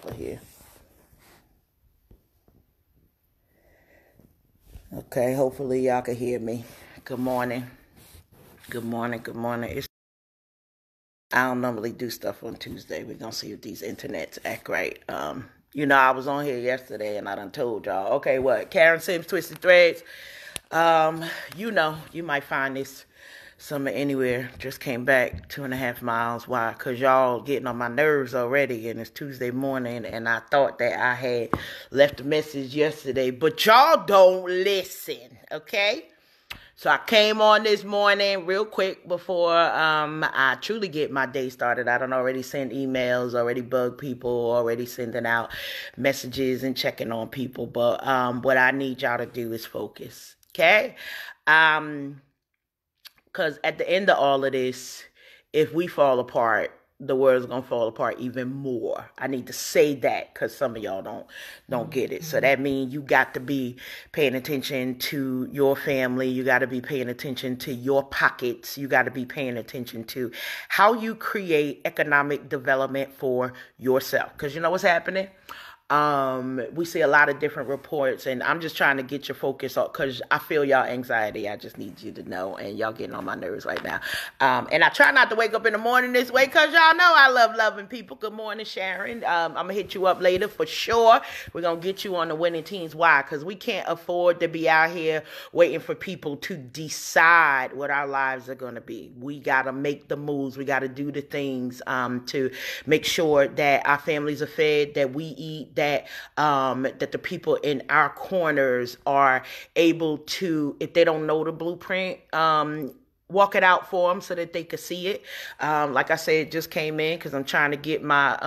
off of here. Okay, hopefully y'all can hear me. Good morning. Good morning. Good morning. I don't normally do stuff on Tuesday. We're gonna see if these internets act right. I was on here yesterday and I done told y'all, okay, what? Karen Sims Twisted Threads. You might find this summer anywhere. Just came back 2.5 miles. Why? Because y'all getting on my nerves already, and it's Tuesday morning, and I thought that I had left a message yesterday, but y'all don't listen, okay? So I came on this morning real quick before I truly get my day started. I done already sent emails, already bug people, already sending out messages and checking on people. But what I need y'all to do is focus, okay? Because at the end of all of this, if we fall apart, the world's gonna fall apart even more. I need to say that because some of y'all don't get it. So that means you got to be paying attention to your family. You got to be paying attention to your pockets. You got to be paying attention to how you create economic development for yourself. Because you know what's happening? We see a lot of different reports, and I'm just trying to get your focus on, because I feel y'all anxiety. I just need you to know, and y'all getting on my nerves right now. And I try not to wake up in the morning this way, because y'all know I love loving people. Good morning, Sharon. I'm going to hit you up later for sure. We're going to get you on the winning teams. Why? Because we can't afford to be out here waiting for people to decide what our lives are going to be. We got to make the moves. We got to do the things to make sure that our families are fed, that we eat, that the people in our corners are able to, if they don't know the blueprint, walk it out for them so that they could see it. Like I said, just came in because I'm trying to get my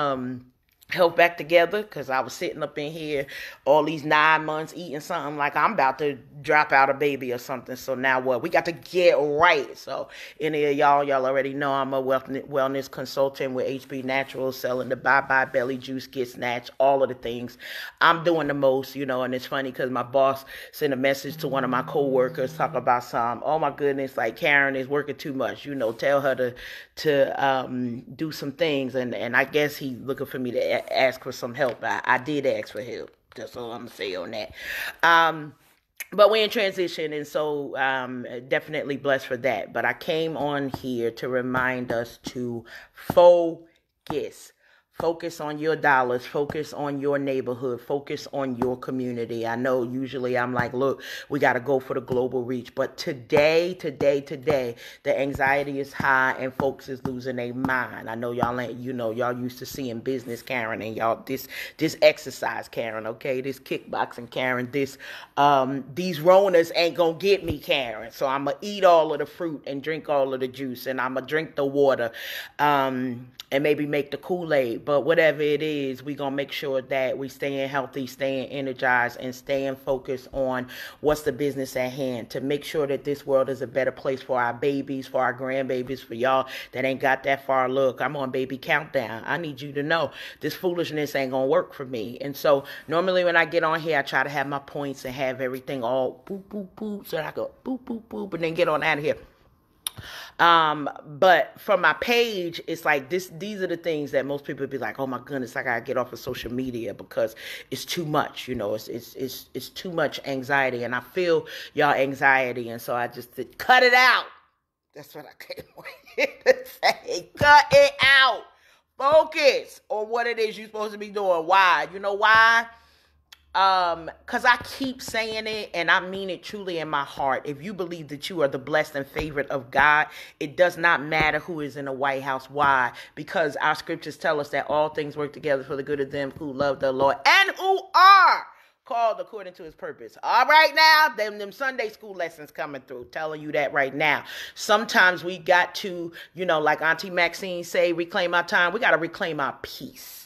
health back together, because I was sitting up in here all these 9 months eating something like I'm about to drop out a baby or something. So now what? We got to get right. So any of y'all already know I'm a wellness consultant with HB Naturals, selling the bye-bye belly juice, get snatched, all of the things. I'm doing the most, and it's funny because my boss sent a message to one of my coworkers talking about oh my goodness, like Karen is working too much, tell her to do some things. And I guess he's looking for me to ask for some help. I did ask for help. That's all I'm gonna say on that. But we're in transition, and so definitely blessed for that. But I came on here to remind us to focus. Focus on your dollars. Focus on your neighborhood. Focus on your community. I know usually I'm like, look, we got to go for the global reach. But today, the anxiety is high and folks is losing their mind. I know y'all ain't, y'all used to seeing business Karen, and y'all this exercise Karen, okay? This kickboxing Karen, these Ronas ain't gonna get me Karen. So I'm gonna eat all of the fruit and drink all of the juice, and I'm gonna drink the water, and maybe make the Kool-Aid. But whatever it is, we're going to make sure that we staying healthy, staying energized, and staying focused on what's the business at hand, to make sure that this world is a better place for our babies, for our grandbabies, for y'all that ain't got that far. Look, I'm on baby countdown. I need you to know this foolishness ain't going to work for me. And so normally when I get on here, I try to have my points and have everything all boop, boop, boop, so I go boop, boop, boop, and then get on out of here. But for my page, it's like these are the things that most people be like, oh my goodness, I gotta get off of social media because it's too much, it's too much anxiety, and I feel y'all anxiety, and so I just said, cut it out. That's what I came on here to say. Cut it out. Focus on what it is you're supposed to be doing. Why? You know why? Because I keep saying it, and I mean it truly in my heart. If you believe that you are the blessed and favorite of God, it does not matter who is in the White House. Why? Because our scriptures tell us that all things work together for the good of them who love the Lord and who are called according to his purpose. All right now, them Sunday school lessons coming through, telling you that right now. Sometimes we got to, like Auntie Maxine say, reclaim our time. We got to reclaim our peace.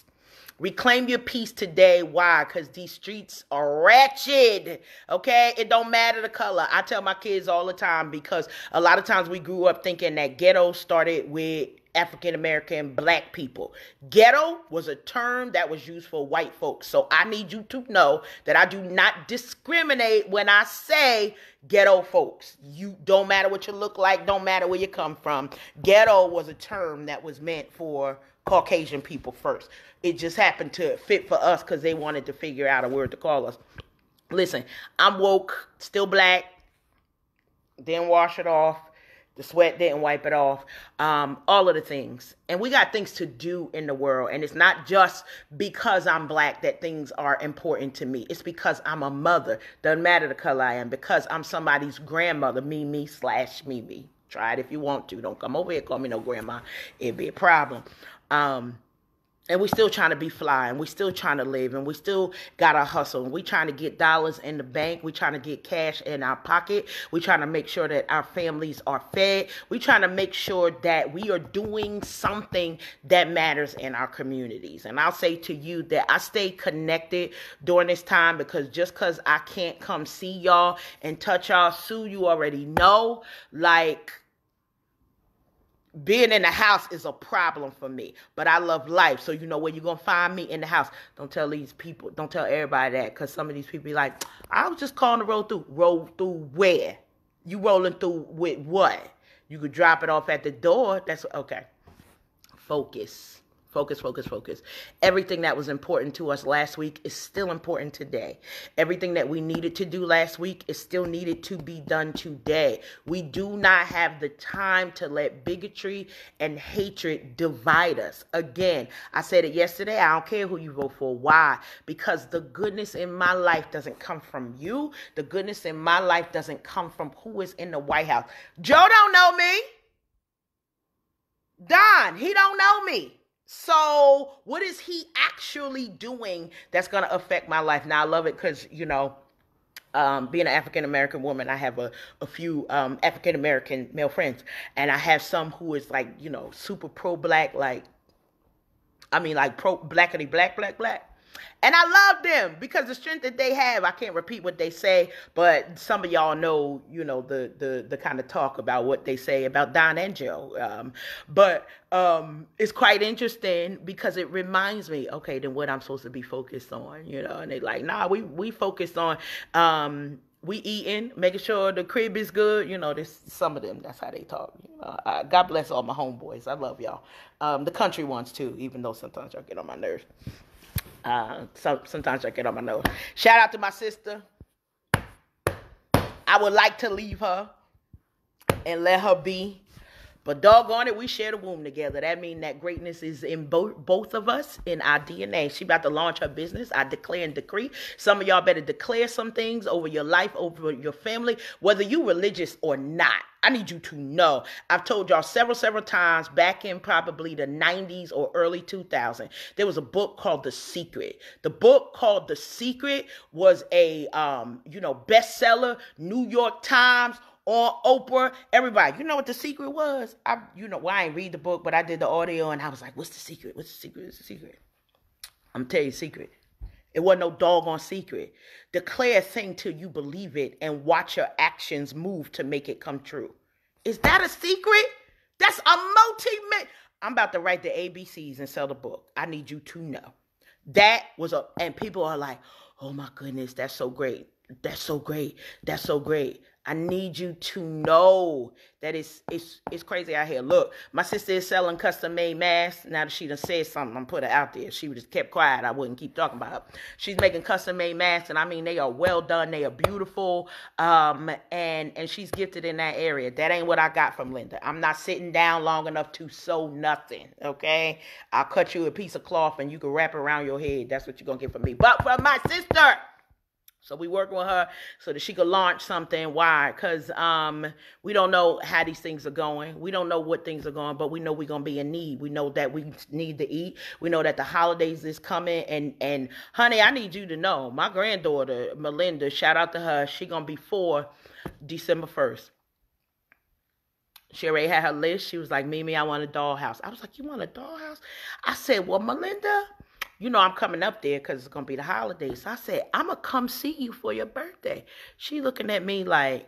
Reclaim your peace today. Why? Because these streets are wretched. Okay? It don't matter the color. I tell my kids all the time, because a lot of times we grew up thinking that ghetto started with African-American black people. Ghetto was a term that was used for white folks. So I need you to know that I do not discriminate when I say ghetto folks. You don't matter what you look like, don't matter where you come from. Ghetto was a term that was meant for Caucasian people first. It just happened to fit for us because they wanted to figure out a word to call us. Listen, I'm woke, still black, didn't wash it off. The sweat didn't wipe it off. All of the things. And we got things to do in the world. And it's not just because I'm black that things are important to me. It's because I'm a mother. Doesn't matter the color I am. Because I'm somebody's grandmother. Me. Try it if you want to. Don't come over here, call me no grandma. It'd be a problem. And we still trying to be fly, and we still trying to live, and we still got to hustle, and we trying to get dollars in the bank. We trying to get cash in our pocket. We trying to make sure that our families are fed. We trying to make sure that we are doing something that matters in our communities. And I'll say to you that I stay connected during this time because just because I can't come see y'all and touch y'all, Sue, you already know, like, being in the house is a problem for me, but I love life. So you know where you're going to find me in the house. Don't tell these people, don't tell everybody that, because some of these people be like, I was just calling to roll through. Roll through where? You rolling through with what? You could drop it off at the door. That's okay. Focus. Everything that was important to us last week is still important today. Everything that we needed to do last week is still needed to be done today. We do not have the time to let bigotry and hatred divide us. Again, I said it yesterday. I don't care who you vote for. Why? Because the goodness in my life doesn't come from you. The goodness in my life doesn't come from who is in the White House. Joe don't know me. Don, he don't know me. So what is he actually doing that's going to affect my life? Now, I love it because, you know, being an African-American woman, I have a few African-American male friends. And I have some who is like, you know, super pro-black, like pro-blackity black. And I love them because the strength that they have, I can't repeat what they say, but some of y'all know, you know, the kind of talk about what they say about Don and Joe. But it's quite interesting because it reminds me, okay, then what I'm supposed to be focused on, you know, and they like, nah, we focused on, we eating, making sure the crib is good. You know, there's some of them, that's how they talk. You know, God bless all my homeboys. I love y'all. The country ones too, even though sometimes y'all get on my nerves. Sometimes I get on my nose. Shout out to my sister. I would like to leave her and let her be. But doggone it, we share the womb together. That means that greatness is in both of us, in our DNA. She about to launch her business. I declare and decree. Some of y'all better declare some things over your life, over your family, whether you religious or not. I need you to know. I've told y'all several times back in probably the 90s or early 2000s, there was a book called The Secret. The book called The Secret was a, bestseller, New York Times, on Oprah, everybody. You know what The Secret was? I ain't read the book, but I did the audio and I was like, what's the secret? What's the secret? What's the secret? I'm telling you the secret. It wasn't no doggone secret. Declare a thing till you believe it and watch your actions move to make it come true. Is that a secret? That's a I'm about to write the ABCs and sell the book. I need you to know. That was and people are like, oh my goodness, that's so great. That's so great. That's so great. I need you to know that it's crazy out here. Look, my sister is selling custom-made masks. Now that she done said something, I'm put her out there. She would just kept quiet. I wouldn't keep talking about her. She's making custom-made masks, and I mean, they are well done. They are beautiful, and she's gifted in that area. That ain't what I got from Linda. I'm not sitting down long enough to sew nothing, okay? I'll cut you a piece of cloth, and you can wrap it around your head. That's what you're going to get from me. But from my sister... So we working with her so that she could launch something. Why? Because we don't know how these things are going. We don't know what things are going, but we know we're going to be in need. We know that we need to eat. We know that the holidays is coming. And honey, I need you to know, my granddaughter, Melinda, shout out to her. She going to be 4 December 1st. She already had her list. She was like, Mimi, I want a dollhouse. I was like, you want a dollhouse? I said, well, Melinda... You know I'm coming up there because it's going to be the holidays. So I said, I'm going to come see you for your birthday. She looking at me like,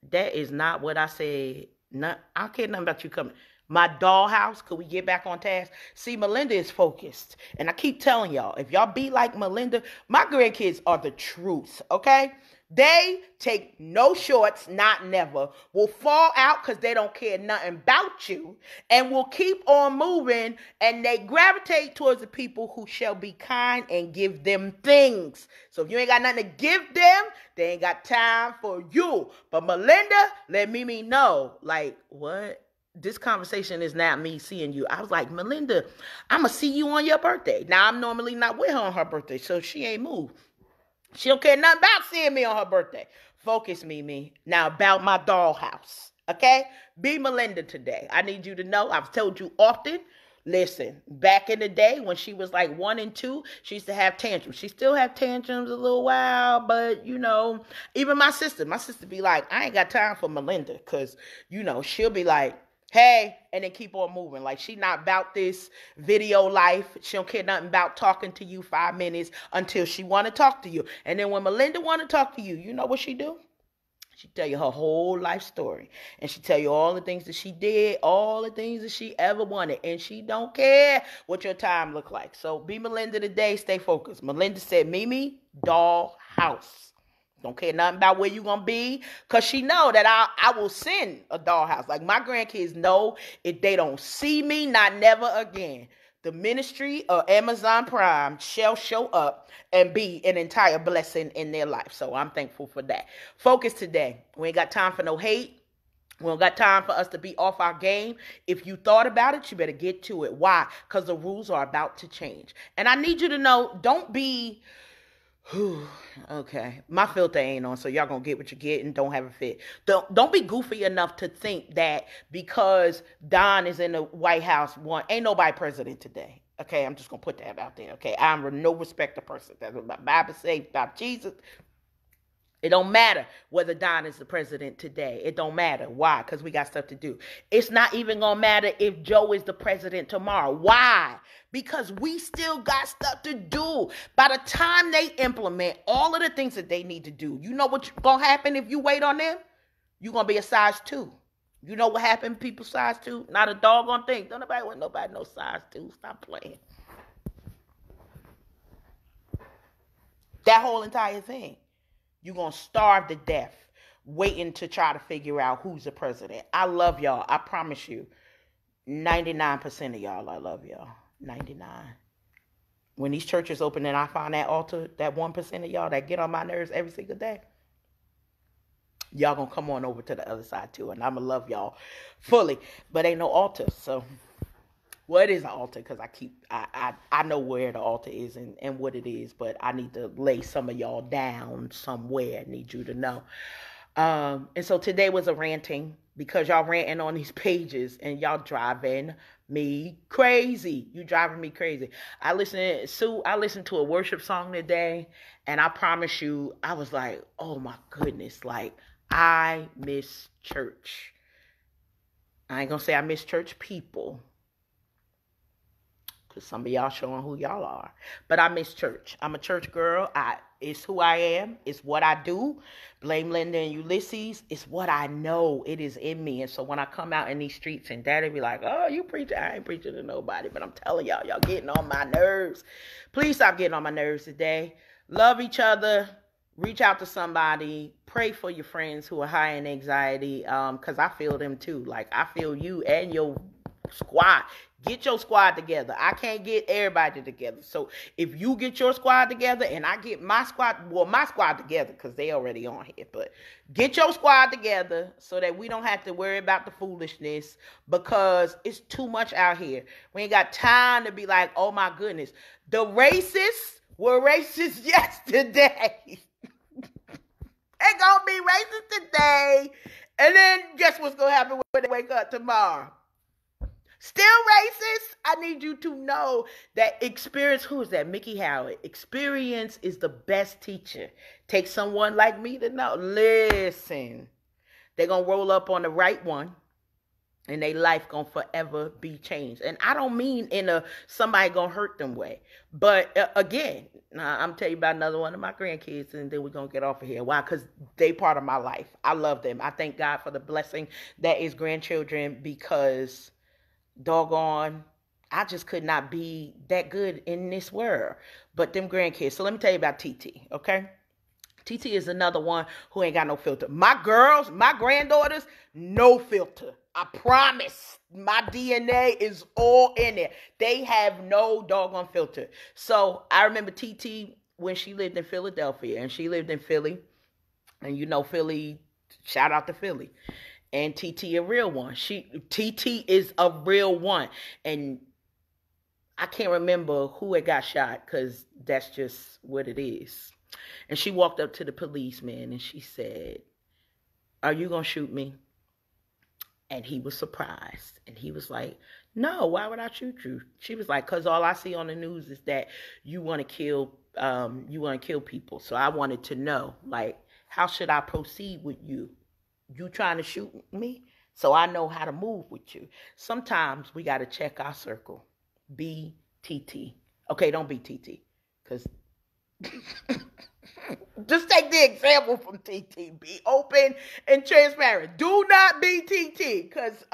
that is not what I said. I don't care nothing about you coming. My dollhouse, could we get back on task? See, Melinda is focused. And I keep telling y'all, if y'all be like Melinda, my grandkids are the truth, okay? They take no shorts, not never, will fall out because they don't care nothing about you, and will keep on moving, and they gravitate towards the people who shall be kind and give them things. So if you ain't got nothing to give them, they ain't got time for you. But Melinda let Mimi know, like, what? This conversation is not me seeing you. I was like, Melinda, I'm going to see you on your birthday. Now, I'm normally not with her on her birthday, so she ain't moved. She don't care nothing about seeing me on her birthday. Focus, Mimi. Now about my dollhouse. Okay? Be Melinda today. I need you to know, I've told you often, listen, back in the day when she was like 1 and 2, she used to have tantrums. She still have tantrums a little while, but even my sister be like, I ain't got time for Melinda, because, she'll be like, hey, and then keep on moving. Like, she not about this video life. She don't care nothing about talking to you 5 minutes until she want to talk to you. And then when Melinda want to talk to you, you know what she do? She tell you her whole life story. And she tell you all the things that she did, all the things that she ever wanted. And she don't care what your time look like. So be Melinda today. Stay focused. Melinda said, Mimi, doll house. Don't care nothing about where you gonna be, because she know that I will send a dollhouse. Like, my grandkids know if they don't see me, not never again, the ministry of Amazon Prime shall show up and be an entire blessing in their life. So I'm thankful for that. Focus today. We ain't got time for no hate. We don't got time for us to be off our game. If you thought about it, you better get to it. Why? Because the rules are about to change. And I need you to know, don't be... okay, my filter ain't on, so y'all gonna get what you get and don't have a fit. Don't be goofy enough to think that because Don is in the White House, ain't nobody president today. Okay, I'm just gonna put that out there. Okay, I'm no respecter person. That's what my Bible says about Jesus. It don't matter whether Don is the president today. It don't matter. Why? Because we got stuff to do. It's not even going to matter if Joe is the president tomorrow. Why? Because we still got stuff to do. By the time they implement all of the things that they need to do, you know what's going to happen if you wait on them? You're going to be a size 2. You know what happened, people size 2? Not a doggone thing. Don't nobody want nobody no size 2. Stop playing. That whole entire thing. You're going to starve to death waiting to try to figure out who's the president. I love y'all. I promise you. 99% of y'all, I love y'all. 99. When these churches open and I find that altar, that 1% of y'all that get on my nerves every single day, y'all going to come on over to the other side too. And I'm going to love y'all fully. But ain't no altar. So, well, it is an altar because I know where the altar is and what it is, but I need to lay some of y'all down somewhere. I need you to know. And so today was a ranting because y'all ranting on these pages and y'all driving me crazy. You driving me crazy. I listened to a worship song today, and I promise you, I was like, oh my goodness, like, I miss church. I ain't gonna say I miss church people, because some of y'all showing who y'all are. But I miss church. I'm a church girl. It's who I am. It's what I do. Blame Linda and Ulysses. It's what I know. It is in me. And so when I come out in these streets and daddy be like, oh, you preach. I ain't preaching to nobody. But I'm telling y'all getting on my nerves. Please stop getting on my nerves today. Love each other. Reach out to somebody. Pray for your friends who are high in anxiety. Because I feel them too. Like, I feel you and your squad. Get your squad together. I can't get everybody together. So if you get your squad together and I get my squad together, because they already on here, but get your squad together so that we don't have to worry about the foolishness, because it's too much out here. We ain't got time to be like, oh my goodness. The racists were racist yesterday. They gonna be racist today. And then guess what's gonna happen when they wake up tomorrow? Still racist? I need you to know that experience, who is that? Mickey Howard. Experience is the best teacher. Take someone like me to know. Listen, they're going to roll up on the right one, and their life going to forever be changed. And I don't mean in a somebody going to hurt them way. But again, I'm telling you about another one of my grandkids, and then we're going to get off of here. Why? Because they part of my life. I love them. I thank God for the blessing that is grandchildren, because doggone, I just could not be that good in this world. But them grandkids. So let me tell you about TT, okay? TT is another one who ain't got no filter. My girls, my granddaughters, no filter. I promise. My DNA is all in it. They have no doggone filter. So I remember TT when she lived in Philadelphia, and she lived in Philly. And you know, Philly, shout out to Philly. And TT a real one. TT is a real one. And I can't remember who had got shot, because that's just what it is. And she walked up to the policeman and she said, "Are you going to shoot me?" And he was surprised. And he was like, "No, why would I shoot you?" She was like, "Because all I see on the news is that you want to kill people. So I wanted to know, like, how should I proceed with you? You trying to shoot me? So I know how to move with you." Sometimes we got to check our circle. Be TT. Okay, don't be TT. Because just take the example from TT. Be open and transparent. Do not be TT. Because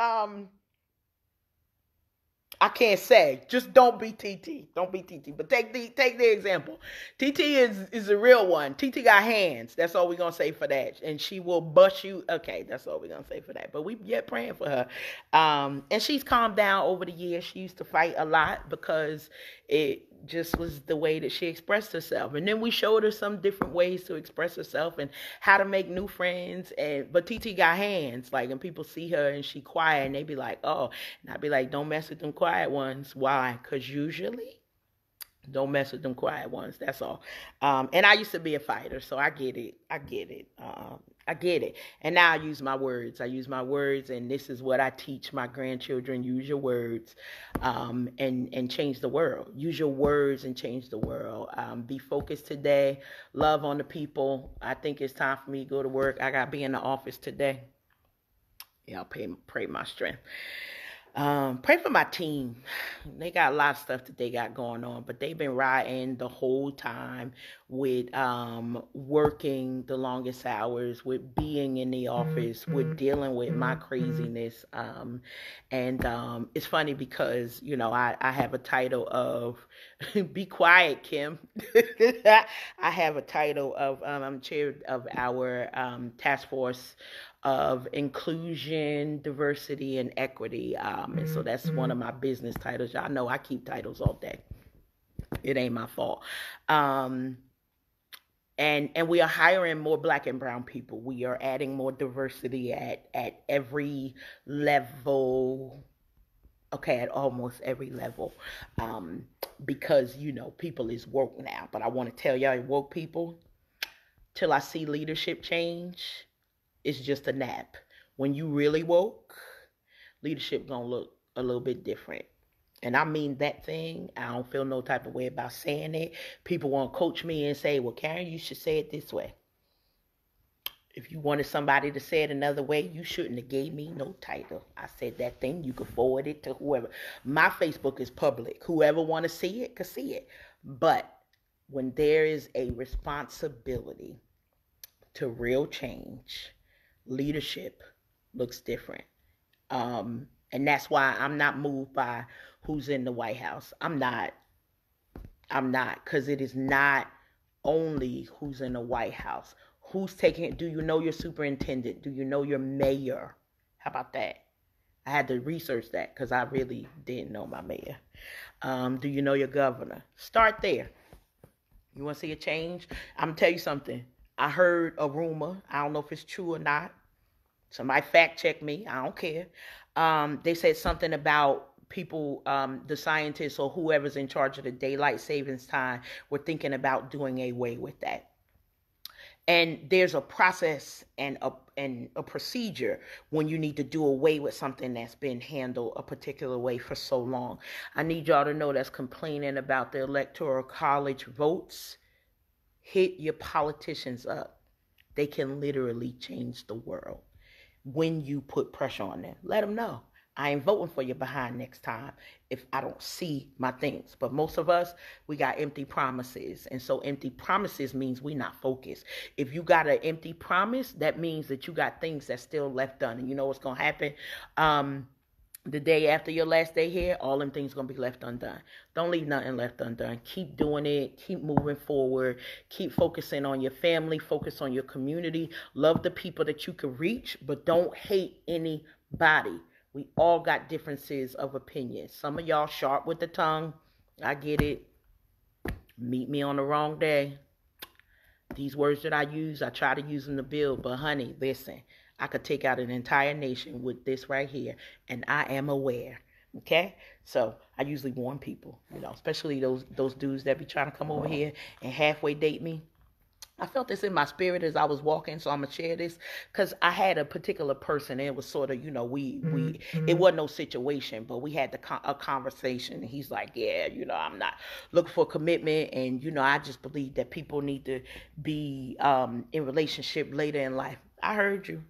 I can't say. Just don't be TT. Don't be TT. But take the example. TT is a real one. TT got hands. That's all we're going to say for that. And she will bust you. Okay, that's all we're going to say for that. But we yet praying for her. And she's calmed down over the years. She used to fight a lot because it just was the way that she expressed herself. And then we showed her some different ways to express herself and how to make new friends. But TT got hands, like, and people see her and she quiet and they be like, "Oh," and I be like, "Don't mess with them quiet ones." Why? Because usually, don't mess with them quiet ones. That's all. And I used to be a fighter, so I get it. I get it. And now I use my words. And this is what I teach my grandchildren. Use your words, and change the world. Use your words and change the world. Be focused today. Love on the people. I think it's time for me to go to work. I got to be in the office today. Yeah, I'll pray my strength. Pray for my team. They got a lot of stuff that they got going on, but they've been riding the whole time with working the longest hours, with being in the office, with dealing with my craziness. And it's funny because, you know, I have a title of be quiet, Kim. I have a title of I'm chair of our task force of inclusion, diversity, and equity. And so that's one of my business titles. Y'all know I keep titles all day. It ain't my fault. And we are hiring more Black and brown people. We are adding more diversity at every level. Okay, at almost every level. Because, you know, people is woke now. But I want to tell y'all, woke people, till I see leadership change, it's just a nap. When you really woke, leadership gonna look a little bit different. And I mean that thing. I don't feel no type of way about saying it. People want to coach me and say, "Well, Karen, you should say it this way." If you wanted somebody to say it another way, you shouldn't have gave me no title. I said that thing. You could forward it to whoever. My Facebook is public. Whoever want to see it could see it. But when there is a responsibility to real change, leadership looks different. And that's why I'm not moved by who's in the White House. I'm not, because it is not only who's in the White House. Who's taking it? Do you know your superintendent? Do you know your mayor? How about that? I had to research that because I really didn't know my mayor. Do you know your governor? Start there. You want to see a change? I'm going to tell you something. I heard a rumor. I don't know if it's true or not. Somebody fact check me. I don't care. They said something about people, the scientists or whoever's in charge of the daylight savings time were thinking about doing away with that. And there's a process and a procedure when you need to do away with something that's been handled a particular way for so long. I need y'all to know that's complaining about the Electoral College votes. Hit your politicians up. They can literally change the world when you put pressure on them. Let them know. I ain't voting for you behind next time if I don't see my things. But most of us, we got empty promises. And so empty promises means we not focused. If you got an empty promise, that means that you got things that's still left done. And you know what's going to happen? the day after your last day here, all them things gonna be left undone. Don't leave nothing left undone. Keep doing it. Keep moving forward. Keep focusing on your family. Focus on your community. Love the people that you can reach, but don't hate anybody. We all got differences of opinion. Some of y'all sharp with the tongue. I get it. Meet me on the wrong day. These words that I use, I try to use them to build, but honey, listen. I could take out an entire nation with this right here, and I am aware. Okay, so I usually warn people, especially those dudes that be trying to come over here and halfway date me. I felt this in my spirit as I was walking, so I'm gonna share this because I had a particular person. And it was sort of, it wasn't no situation, but we had a conversation. And he's like, yeah, I'm not looking for commitment, and I just believe that people need to be in relationship later in life. I heard you.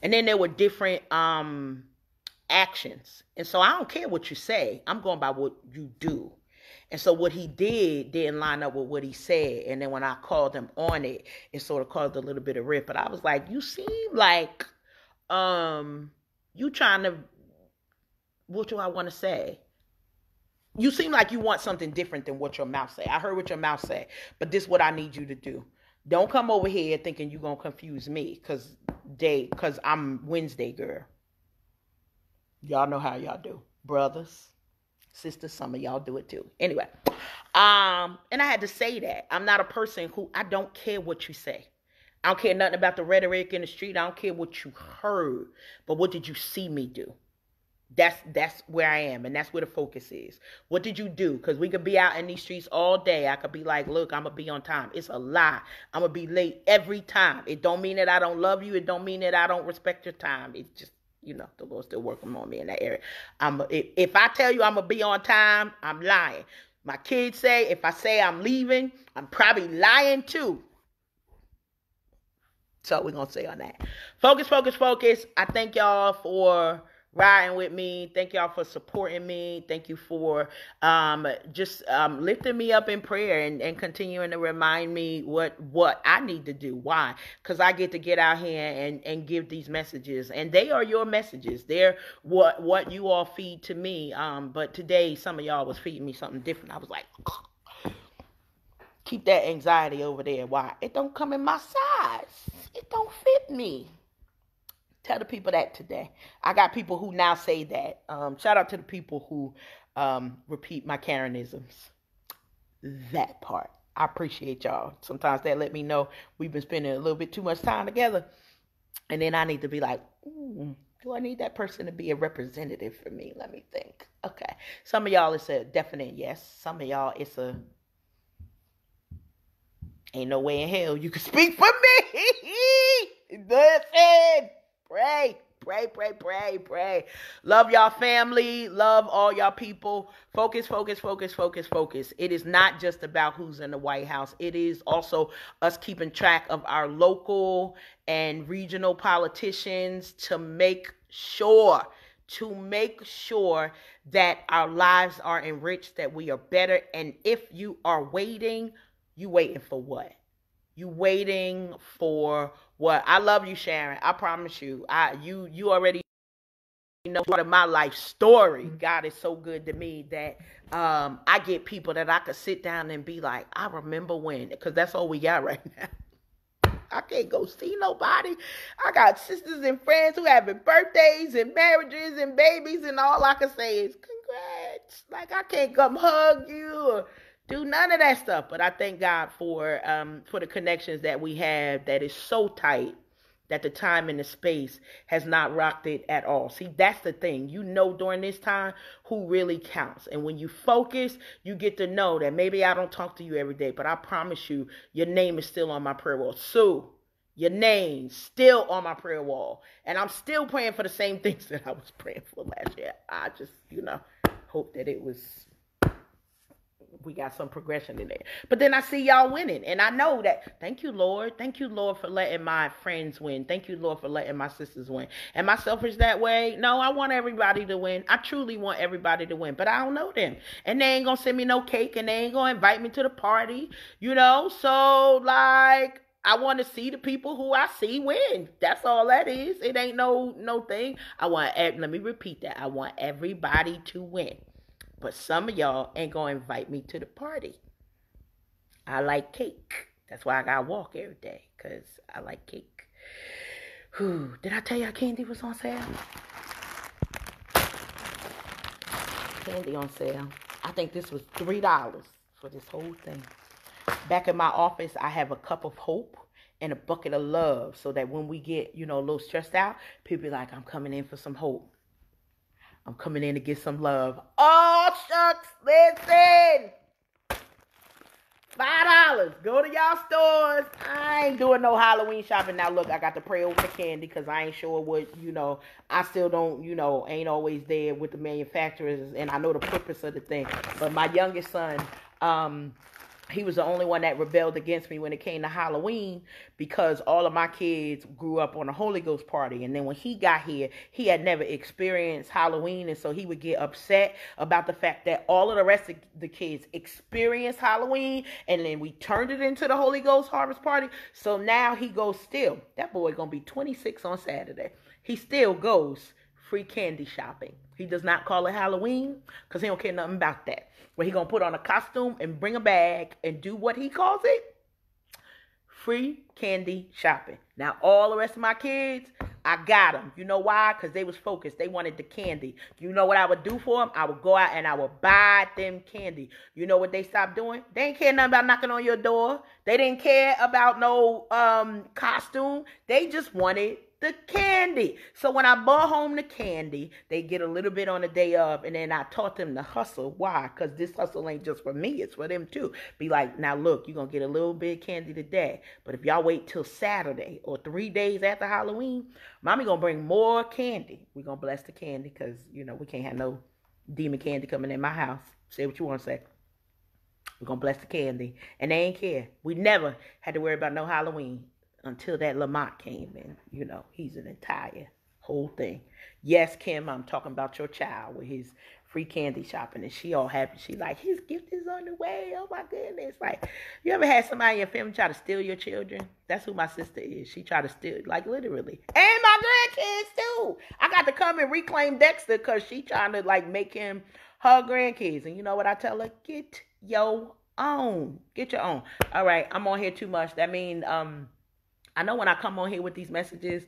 And then there were different actions. And so I don't care what you say. I'm going by what you do. And so what he didn't line up with what he said. And then when I called him on it, it sort of caused a little bit of rift. But I was like, you seem like you trying to, what do I want to say? You seem like you want something different than what your mouth say. I heard what your mouth say, but this is what I need you to do. Don't come over here thinking you're going to confuse me because I'm Wednesday girl. Y'all know how y'all do. Brothers, sisters, some of y'all do it too. Anyway, and I had to say that. I'm not a person who, I don't care what you say. I don't care nothing about the rhetoric in the street. I don't care what you heard. But what did you see me do? That's where I am, and that's where the focus is. What did you do? Because we could be out in these streets all day. I could be like, look, I'm going to be on time. It's a lie. I'm going to be late every time. It don't mean that I don't love you. It don't mean that I don't respect your time. It's just, the Lord's still working on me in that area. If I tell you I'm going to be on time, I'm lying. My kids say, if I say I'm leaving, I'm probably lying too. So we're going to say on that. Focus, focus, focus. I thank y'all for riding with me. Thank y'all for supporting me. Thank you for just lifting me up in prayer and continuing to remind me what I need to do. Why? Because I get to get out here and give these messages, and they are your messages. They're what you all feed to me. But today some of y'all was feeding me something different. I was like, keep that anxiety over there. Why? It don't come in my size. It don't fit me. Tell the people that today. I got people who now say that. Shout out to the people who repeat my Karenisms. That part. I appreciate y'all. Sometimes they let me know we've been spending a little bit too much time together. And then I need to be like, do I need that person to be a representative for me? Let me think. Okay. Some of y'all it's a definite yes. Some of y'all it's a ain't no way in hell you can speak for me. Listen. Pray, pray, pray, pray, pray. Love y'all family. Love all y'all people. Focus, focus, focus, focus, focus. It is not just about who's in the White House. It is also us keeping track of our local and regional politicians to make sure that our lives are enriched, that we are better. And if you are waiting, you waiting for what? You waiting for what? I love you, Sharon. I promise you. You already know part of my life story. God is so good to me that I get people that I could sit down and be like, I remember when, because that's all we got right now. I can't go see nobody. I got sisters and friends who having birthdays and marriages and babies, and all I can say is congrats. Like, I can't come hug you or do none of that stuff. But I thank God for the connections that we have that is so tight that the time and the space has not rocked it at all. See, that's the thing. During this time who really counts. And when you focus, you get to know that maybe I don't talk to you every day, but I promise you, your name is still on my prayer wall. Sue, your name still on my prayer wall. And I'm still praying for the same things that I was praying for last year. I just, hope that we got some progression in there. But then I see y'all winning. And I know that, thank you, Lord. Thank you, Lord, for letting my friends win. Thank you, Lord, for letting my sisters win. Am I selfish that way? No, I want everybody to win. I truly want everybody to win. But I don't know them. And they ain't going to send me no cake. And they ain't going to invite me to the party. So, I want to see the people who I see win. That's all that is. It ain't no thing. Let me repeat that. I want everybody to win. But some of y'all ain't going to invite me to the party. I like cake. That's why I got to walk every day, because I like cake. Whew. Did I tell y'all candy was on sale? Candy on sale. I think this was $3 for this whole thing. Back in my office, I have a cup of hope and a bucket of love, so that when we get, a little stressed out, people be like, I'm coming in for some hope. I'm coming in to get some love. Oh, shucks, listen. $5. Go to y'all stores. I ain't doing no Halloween shopping. Now, look, I got to pray over the candy, because I ain't sure what, I still don't, ain't always there with the manufacturers, and I know the purpose of the thing. But my youngest son, he was the only one that rebelled against me when it came to Halloween, because all of my kids grew up on a Holy Ghost party. And then when he got here, he had never experienced Halloween. And so he would get upset about the fact that all of the rest of the kids experienced Halloween. And then we turned it into the Holy Ghost harvest party. So now he goes still. That boy going to be 26 on Saturday. He still goes free candy shopping. He does not call it Halloween, because he don't care nothing about that. Where he going to put on a costume and bring a bag and do what he calls it? Free candy shopping. Now, all the rest of my kids, I got them. You know why? Because they was focused. They wanted the candy. You know what I would do for them? I would go out and I would buy them candy. You know what they stopped doing? They didn't care nothing about knocking on your door. They didn't care about no costume. They just wanted the candy. So when I brought home the candy, they get a little bit on the day of, and then I taught them to hustle. Why? Because this hustle ain't just for me, it's for them too. Be like, now look, you're going to get a little bit of candy today, but if y'all wait till Saturday or 3 days after Halloween, mommy going to bring more candy. We're going to bless the candy, because, we can't have no demon candy coming in my house. Say what you want to say. We're going to bless the candy. And they ain't care. We never had to worry about no Halloween until that Lamont came in. He's an entire whole thing. Yes, Kim, I'm talking about your child with his free candy shopping, and she all happy. She like, his gift is on the way. Oh my goodness. Like, you ever had somebody in your family try to steal your children? That's who my sister is. She tried to steal, like, literally. And my grandkids too. I got to come and reclaim Dexter, because she trying to, like, make him her grandkids. And you know what I tell her? Get your own. Get your own. All right, I'm on here too much. That means, I know when I come on here with these messages,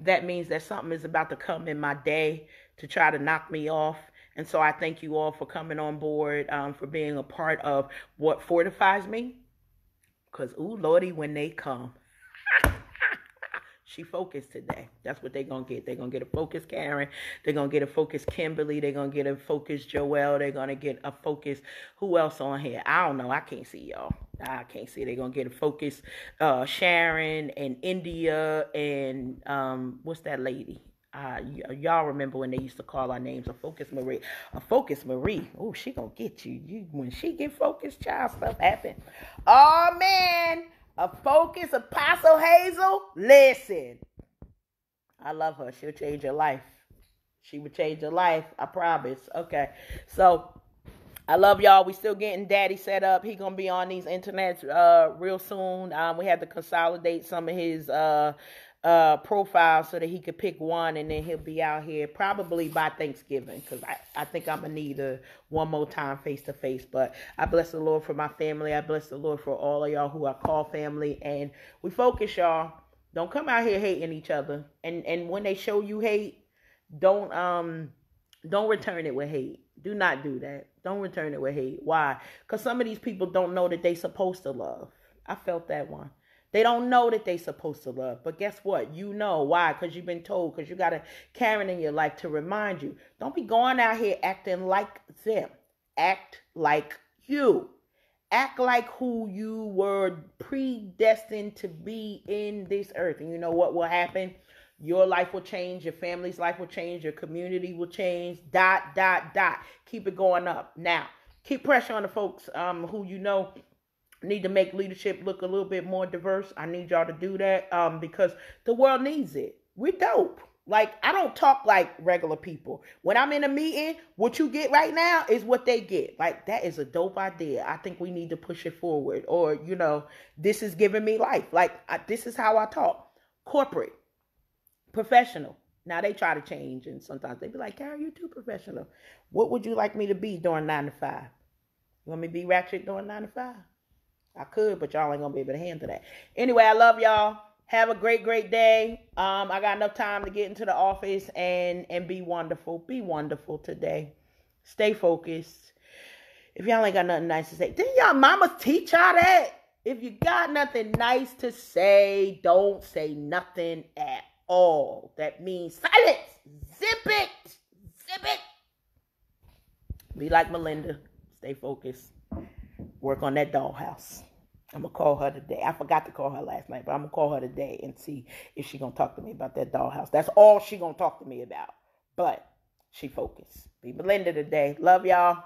that means that something is about to come in my day to try to knock me off. And so I thank you all for coming on board, for being a part of what fortifies me. Because, ooh, Lordy, when they come, she focused today. That's what they're going to get. They're going to get a focused Karen. They're going to get a focused Kimberly. They're going to get a focused Joelle. They're going to get a focused, who else on here? I don't know. I can't see y'all. I can't see. They're going to get a focused Sharon and India and what's that lady? Y'all remember when they used to call our names a focused Marie. A focused Marie. Oh, she going to get you. When she get focused, child, stuff happen. Oh, man. A focused Apostle Hazel. Listen. I love her. She'll change your life. She would change your life. I promise. Okay. So, I love y'all. We still getting Daddy set up. He gonna be on these internets real soon. We have to consolidate some of his profiles so that he could pick one, and then he'll be out here probably by Thanksgiving, because I think I'm gonna need one more time face to face. But I bless the Lord for my family. I bless the Lord for all of y'all who I call family, and we focus, y'all. Don't come out here hating each other, and when they show you hate, don't return it with hate. Do not do that. Don't return it with hate. Why? Because some of these people don't know that they supposed to love. I felt that one. They don't know that they supposed to love. But guess what? You know. Why? Because you've been told. Because you got a Karen in your life to remind you. Don't be going out here acting like them. Act like you. Act like who you were predestined to be in this earth. And you know what will happen? Your life will change. Your family's life will change. Your community will change. ... Keep it going up. Now, keep pressure on the folks who you know need to make leadership look a little bit more diverse. I need y'all to do that because the world needs it. We're dope. Like, I don't talk like regular people. When I'm in a meeting, what you get right now is what they get. Like, that is a dope idea. I think we need to push it forward. Or, this is giving me life. Like, this is how I talk. Corporate, professional. Now they try to change, and sometimes they be like, Carol, you're too professional. What would you like me to be during 9 to 5? You want me to be ratchet during 9 to 5? I could, but y'all ain't gonna be able to handle that. Anyway, I love y'all. Have a great, great day. I got enough time to get into the office and be wonderful. Be wonderful today. Stay focused. If y'all ain't got nothing nice to say, didn't y'all mamas teach y'all that? If you got nothing nice to say, don't say nothing at all. That means silence. Zip it. Zip it. Be like Melinda. Stay focused. Work on that dollhouse. I'm going to call her today. I forgot to call her last night, but I'm going to call her today and see if she's going to talk to me about that dollhouse. That's all she's going to talk to me about. But she focused. Be Melinda today. Love y'all.